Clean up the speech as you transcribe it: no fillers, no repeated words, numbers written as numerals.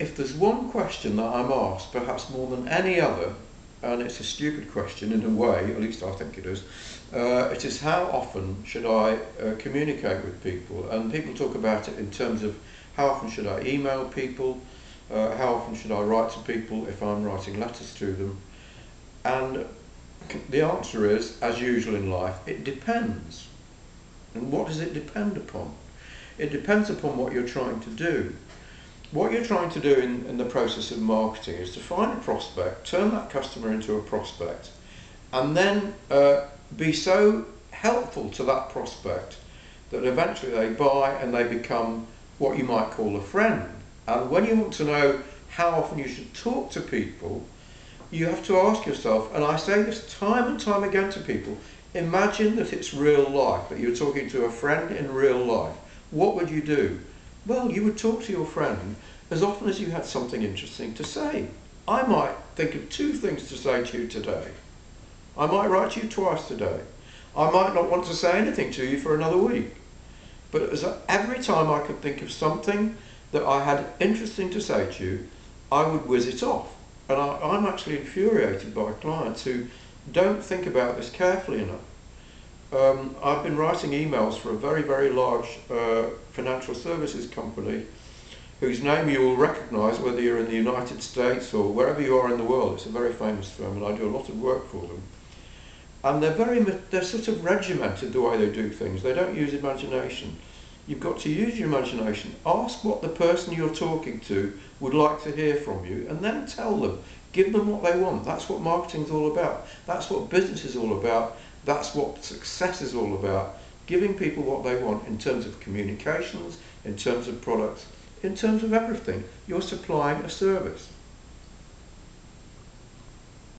if there's one question that I'm asked, perhaps more than any other, and it's a stupid question in a way, at least I think it is how often should I communicate with people? And people talk about it in terms of how often should I email people, how often should I write to people if I'm writing letters to them. And the answer is, as usual in life, it depends. And what does it depend upon? It depends upon what you're trying to do. What you're trying to do in the process of marketing is to find a prospect, turn that customer into a prospect, and then be so helpful to that prospect that eventually they buy and they become what you might call a friend. And when you want to know how often you should talk to people, you have to ask yourself, and I say this time and time again to people, imagine that it's real life, that you're talking to a friend in real life. What would you do? Well, you would talk to your friend as often as you had something interesting to say. I might think of 2 things to say to you today. I might write to you twice today. I might not want to say anything to you for another week. But every time I could think of something that I had interesting to say to you, I would whiz it off. And I'm actually infuriated by clients who don't think about this carefully enough. I've been writing emails for a very, very large financial services company whose name you will recognise whether you're in the United States or wherever you are in the world. It's a very famous firm and I do a lot of work for them. And they're sort of regimented the way they do things. They don't use imagination. You've got to use your imagination. Ask what the person you're talking to would like to hear from you and then tell them. Give them what they want. That's what marketing's all about. That's what business is all about. That's what success is all about. Giving people what they want in terms of communications, in terms of products, in terms of everything. You're supplying a service.